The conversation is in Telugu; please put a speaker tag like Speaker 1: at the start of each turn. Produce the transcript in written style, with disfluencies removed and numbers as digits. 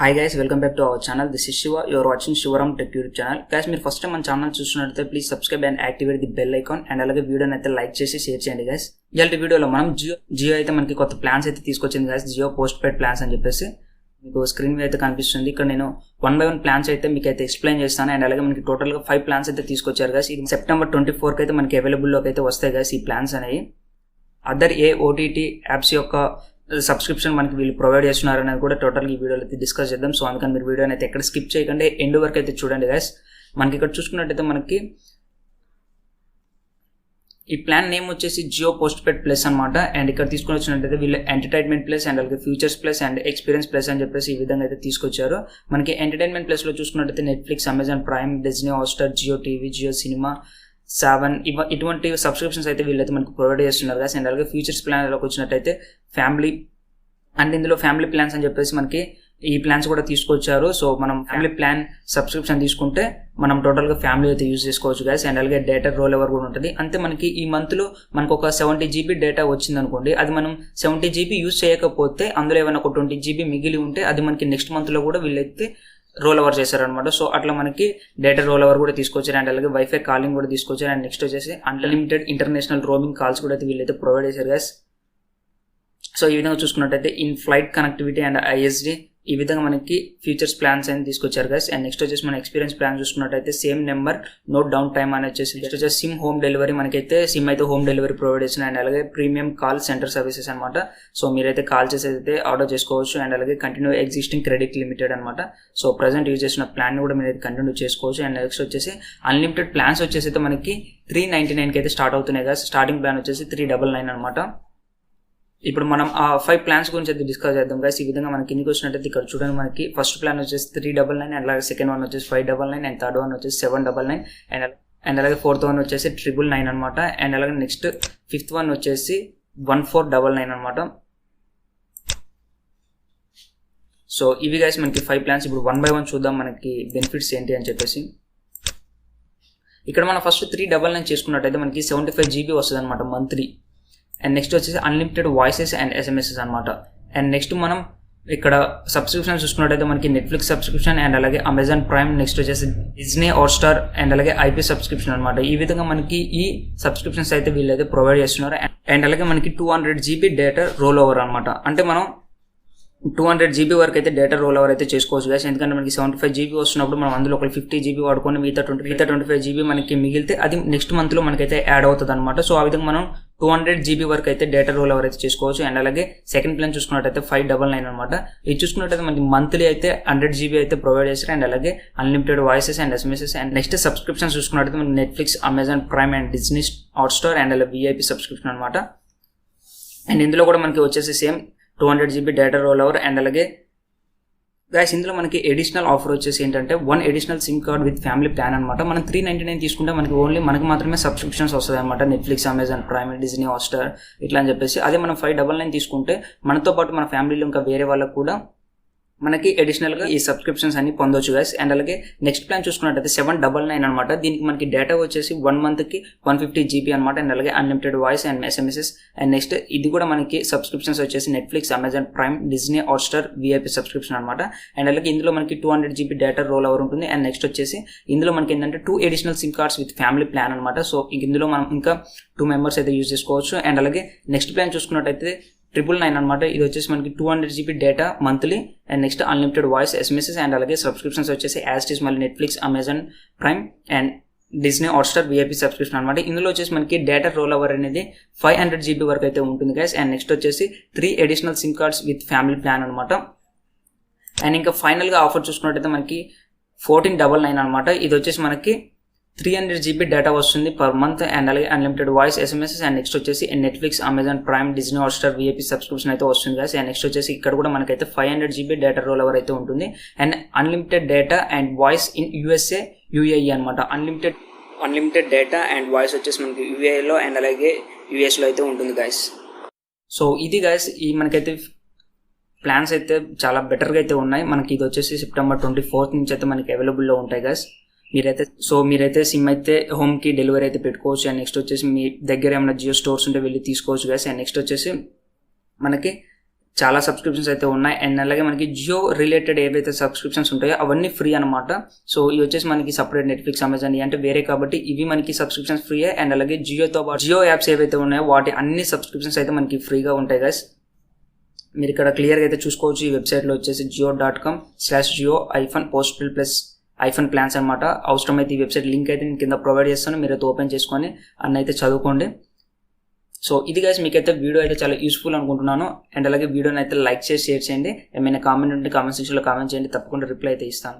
Speaker 1: Hi guys, welcome back to our channel. This is Shiva. You are watching Shiva Tech YouTube channel. Guys, మీరు ఫస్ట్ టైం మన ఛానల్ చూస్తున్నట్లయితే please subscribe and activate the bell icon and అలాగే వీడియోని అయితే లైక్ చేసి షేర్ చేయండి గైస్. ఇలాంటి వీడియోలో మనం జియో అయితే మనకి కొత్త ప్లాన్స్ అయితే తీసుకొచ్చింది guys. Jio postpaid plans అని చెప్పేసి మీకు స్క్రీన్ మీద అయితే కనిపిస్తుంది. ఇక్కడ నేను 1 by 1 ప్లాన్స్ అయితే మీకు అయితే ఎక్స్ప్లెయిన్ చేస్తాను. అండ్ అలాగే మనకి టోటల్గా 5 ప్లాన్స్ అయితే తీసుకొచ్చారు గైస్. ఇది సెప్టెంబర్ 24కి అయితే మనకి అవైలబుల్లోకి అయితే వస్తాయి గైస్ ఈ ప్లాన్స్ అనేవి. అదర్ ఏ ఓటీటీ యాప్స్ యొక్క సబ్స్క్రిప్షన్ మనకి వీళ్ళు ప్రొవైడ్ చేస్తున్నారు అనేది కూడా టోటల్గా ఈ వీడియోలో అయితే డిస్కస్ చేద్దాం. సో అందుకని మీరు వీడియోని అయితే ఎక్కడ స్కిప్ చేయకండి, ఎండ్ వరకు అయితే చూడండి గైస్. మనకి ఇక్కడ చూసుకున్నట్టయితే మనకి ఈ ప్లాన్ నేమ్ వచ్చేసి జియో పోస్ట్ పెయిడ్ ప్లస్ అనమాట. అండ్ ఇక్కడ తీసుకొని వచ్చినట్టయితే వీళ్ళు ఎంటర్టైన్మెంట్ ప్లస్ అండ్ అలాగే futures plus and experience plus అని చెప్పేసి ఈ విధంగా అయితే తీసుకొచ్చారు. మనకి ఎంటర్టైన్మెంట్ ప్లస్లో చూసుకున్నట్టయితే Netflix, Amazon Prime, Disney Hotstar, Jio TV, Jio cinema, 7 ఇటువంటి సబ్స్క్రిప్షన్స్ అయితే వీళ్ళైతే మనకు ప్రొవైడ్ చేస్తున్నారు కదా. అండ్ అలాగే ఫ్యూచర్స్ ప్లాన్లోకి వచ్చినట్టయితే ఫ్యామిలీ అండ్ ఇందులో ఫ్యామిలీ ప్లాన్స్ అని చెప్పేసి మనకి ఈ ప్లాన్స్ కూడా తీసుకొచ్చారు. సో మనం ఫ్యామిలీ ప్లాన్ సబ్స్క్రిప్షన్ తీసుకుంటే మనం టోటల్గా ఫ్యామిలీ అయితే యూజ్ చేసుకోవచ్చు గైస్. అండ్ అలాగే డేటా రోల్ ఓవర్ కూడా ఉంటుంది. అంతే మనకి ఈ మంత్లో మనకు ఒక 70 GB డేటా వచ్చింది అనుకోండి, అది మనం 70 GB యూజ్ చేయకపోతే అందులో ఏమైనా ఒక 20 GB మిగిలి ఉంటే అది మనకి నెక్స్ట్ మంత్లో కూడా వీళ్ళైతే రోల్ ఓవర్ చేశారనమాట. సో అట్లా మనకి డేటా రోల్ ఓవర్ కూడా తీసుకొచ్చారు. అండ్ అలాగే వైఫై కాలింగ్ కూడా తీసుకొచ్చారు. అండ్ నెక్స్ట్ వచ్చేసి అన్లిమిటెడ్ ఇంటర్నేషనల్ రోమింగ్ కాల్స్ కూడా అయితే వీళ్ళైతే ప్రొవైడ్ చేశారు గైస్. సో ఈ విధంగా చూసుకున్నట్టయితే in flight connectivity and ISD ఈ విధంగా మనకి ఫ్యూచర్స్ ప్లాన్స్ అని తీసుకొచ్చారు గైస్. అండ్ నెక్స్ట్ వచ్చేసి మన ఎక్స్పీరియన్స్ ప్లాన్ చూసుకున్నట్టయితే same number no down time అని వచ్చేసి నెక్స్ట్ వచ్చేసి సిమ్ హోమ్ డెలివరీ, మనకైతే సిమ్ అయితే హోమ్ డెలివరీ ప్రొవైడ్ చేసిన. అండ్ అలాగే ప్రీమియం కాల్ సెంటర్ సర్వీసెస్ అనమాట. సో మీరైతే కాల్ చేసి అయితే ఆర్డర్ చేసుకోవచ్చు. అండ్ అలాగే కంటిన్యూ ఎగ్జిస్టింగ్ క్రెడిట్ లిమిటెడ్ అనమాట. సో ప్రజెంట్ యూజ్ చేసిన ప్లాన్ కూడా మీరు అయితే కంటిన్యూ చేసుకోవచ్చు. అండ్ నెక్స్ట్ వచ్చేసి అన్లిమిటెడ్ ప్లాన్స్ వచ్చేసి అయితే మనకి 399కి అయితే స్టార్ట్ అవుతున్నాయి కదా. స్టార్టింగ్ ప్లాన్ వచ్చేసి 399 అనమాట. ఇప్పుడు మనం ఆ 5 ప్లాన్స్ గురించి అయితే డిస్కస్ చేద్దాం గైస్. ఈ విధంగా మనకి కిందికి వచ్చినట్టయితే ఇక్కడ చూడండి, మనకి ఫస్ట్ ప్లాన్ వచ్చేసి 399 అండ్ అలాగే సెకండ్ వన్ వచ్చేసి 599 అండ్ థర్డ్ వన్ వచ్చేసి 799 అండ్ అలాగే ఫోర్త్ వన్ వచ్చేసి 999 అనమాట. అండ్ అలాగే నెక్స్ట్ ఫిఫ్త్ వన్ వచ్చేసి 1499 అనమాట. సో ఇవి గైస్ మనకి 5 ప్లాన్స్. ఇప్పుడు 1 by 1 చూద్దాం మనకి బెనిఫిట్స్ ఏంటి అని చెప్పేసి. ఇక్కడ మనం ఫస్ట్ 399 చేసుకున్నట్టయితే మనకి 75 GB వస్తుంది అనమాట మంత్లీ. అండ్ నెక్స్ట్ వచ్చేసి అన్లిమిటెడ్ వాయిసెస్ అండ్ ఎస్ఎంఎస్ఎస్ అనమాట. అండ్ నెక్స్ట్ మనం ఇక్కడ సబ్స్క్రిప్షన్ చూసుకున్నట్టయితే మనకి నెట్ఫ్లిక్స్ సబ్స్క్రిప్షన్ అండ్ అలాగే అమెజాన్ ప్రైమ్, నెక్స్ట్ వచ్చేసి డిజ్నీ హాట్స్టార్ అండ్ అలాగే ఐపీ సబ్స్క్రిప్షన్ అనమాట. ఈ విధంగా మనకి ఈ సబ్స్క్రిప్షన్స్ అయితే వీళ్ళైతే ప్రొవైడ్ చేస్తున్నారు. అండ్ అలాగే మనకి 200 GB డేటా రోల్ ఓవర్ అనమాట. అంటే మనం 200 GB వరకు అయితే డేటా రోల్ ఓవర్ అయితే చేసుకోవచ్చు గైస్. ఎందుకంటే మనకి 75 GB వస్తున్నప్పుడు మనం అందులో ఒక 50 GB వాడుకొని మిగతా 25 GB మనకి మిగిలితే అది నెక్స్ట్ మంత్లో మనకైతే యాడ్ అవుతుంది అనమాట. సో ఆ విధంగా మనం 200 GB వరకు అయితే డేటా రోల్ ఓవర్ అయితే చేసుకోవచ్చు. అండ్ అలాగే సెకండ్ ప్లాన్ చూసుకున్నట్టయితే 599 అనమాట. ఇది చూసుకున్నట్టయితే మనకి మంత్లీ అయితే 100 GB అయితే ప్రొవైడ్ చేస్తారు. అండ్ అలాగే unlimited voices and SMSs. And next subscription చూసుకున్నట్టయితే మనకి Netflix, Amazon prime and Disney Hotstar and అలాగే VIP సబ్స్క్రిప్షన్ అనమాట. అండ్ ఇందులో కూడా మనకి వచ్చేసి same 200 GB data role over. And అలాగే గైస్ ఇందులో మనకి ఎడిషనల్ ఆఫర్ వచ్చేసి ఏంటంటే 1 additional SIM card with family plan అనమాట. మనం 399 తీసుకుంటే మనకి ఓన్లీ మనకి మాత్రమే సబ్స్క్రిప్షన్స్ వస్తుంది అనమాట. Netflix, Amazon Prime, Disney Hotstar ఇట్లా అని చెప్పేసి. అదే మనం 599 తీసుకుంటే మనతో పాటు మన ఫ్యామిలీలో ఇంకా వేరే వాళ్ళకు కూడా మనకి అడిషనల్గా ఈ సబ్స్క్రిప్షన్స్ అన్ని పొందొచ్చు గైస్. అండ్ అలాగే నెక్స్ట్ ప్లాన్ చూసుకున్నట్టయితే 799 అనమాట. దీనికి మనకి డేటా వచ్చేసి 1 మంత్కి 150 GB అనమాట. అండ్ అలాగే unlimited voice and SMSs. And next ఇది కూడా మనకి సబ్స్క్రిప్షన్స్ వచ్చేసి Netflix, Amazon Prime, Disney Hotstar, VIP subscription అనమాట. అండ్ అలాగే ఇందులో మనకి 200 GB డేటా రోల్ ఓవర్ ఉంటుంది. అండ్ నెక్స్ట్ వచ్చేసి ఇందులో మనకి ఏంటంటే 2 additional SIM cards with family plan అనమాట. సో ఇందులో మనం ఇంకా 2 మెంబర్స్ అయితే యూజ్ చేసుకోవచ్చు. అండ్ అలాగే నెక్స్ట్ ప్లాన్ చూసుకున్నట్టయితే 999 అనమాట. ఇది వచ్చేసి మనకి 200 GB data monthly and next unlimited voice, SMSs and అలాగే సబ్స్క్రిప్షన్స్ వచ్చేసి యాస్టీస్ మళ్ళీ Netflix, Amazon prime and Disney Hotstar VIP subscription అనమాట. ఇందులో వచ్చేసి మనకి డేటా రోల్ ఓవర్ అనేది 500 GB వరకు అయితే ఉంటుంది గైస్. అండ్ నెక్స్ట్ వచ్చేసి 3 additional SIM cards with family plan అనమాట. అండ్ ఇంకా ఫైనల్గా ఆఫర్ చూసుకున్నట్టయితే మనకి 1499 అనమాట. ఇది వచ్చేసి మనకి 300 GB డేటా వస్తుంది పర్ మంత్. అండ్ అలాగే unlimited voice, SMSs and next వచ్చేసి Netflix, Amazon Prime, Disney Hotstar, VIP subscription అయితే వస్తుంది గైస్. అండ్ నెక్స్ట్ వచ్చేసి ఇక్కడ కూడా మనకైతే 500 GB డేటా రోల్ ఓవర్ అయితే ఉంటుంది. And unlimited data and voice in USA, UAE అనమాట. అన్లిమిటెడ్ డేటా అండ్ వాయిస్ వచ్చేసి మనకి UAEలో అండ్ అలాగే USలో అయితే ఉంటుంది గైస్. సో ఇది గైస్ ఈ మనకైతే ప్లాన్స్ అయితే చాలా బెటర్గా అయితే ఉన్నాయి. మనకి ఇది వచ్చేసి సెప్టెంబర్ 24th నుంచి అయితే మనకి అవైలబుల్లో ఉంటాయి గైస్. మీరైతే సిమ్ అయితే హోమ్కి డెలివరీ అయితే పెట్టుకోవచ్చు. అండ్ నెక్స్ట్ వచ్చేసి మీ దగ్గర ఏమైనా జియో స్టోర్స్ ఉంటే వెళ్ళి తీసుకోవచ్చు గైస్. అండ్ నెక్స్ట్ వచ్చేసి మనకి చాలా సబ్స్క్రిప్షన్స్ అయితే ఉన్నాయి. అండ్ అలాగే మనకి జియో రిలేటెడ్ ఏవైతే సబ్స్క్రిప్షన్స్ ఉంటాయో అవన్నీ ఫ్రీ అనమాట. సో ఇవి వచ్చేసి మనకి సపరేట్ నెట్ఫ్లిక్స్, అమెజాన్ అంటే వేరే కాబట్టి ఇవి మనకి సబ్స్క్రిప్షన్స్ ఫ్రీ. అండ్ అలాగే జియోతో పాటు జియో యాప్స్ ఏవైతే ఉన్నాయో వాటి అన్ని సబ్స్క్రిప్షన్స్ అయితే మనకి ఫ్రీగా ఉంటాయి గైస్. మీరు ఇక్కడ క్లియర్గా అయితే చూసుకోవచ్చు. ఈ వెబ్సైట్లో వచ్చేసి jio.com/jio-postpaid+-plans అనమాట. అవసరమైతే ఈ వెబ్సైట్ లింక్ అయితే నేను కింద ప్రొవైడ్ చేస్తాను, మీరు అయితే ఓపెన్ చేసుకొని అన్నైతే చదువుకోండి. సో ఇది గైస్ మీకైతే వీడియో అయితే చాలా యూస్ఫుల్ అనుకుంటున్నాను. అండ్ అలాగే వీడియోని అయితే లైక్ చేసి షేర్ చేయండి. ఏమైనా కామెంట్ ఉంటే కామెంట్ సెక్షన్లో కామెంట్ చేయండి, తప్పకుండా రిప్లై అయితే ఇస్తాను.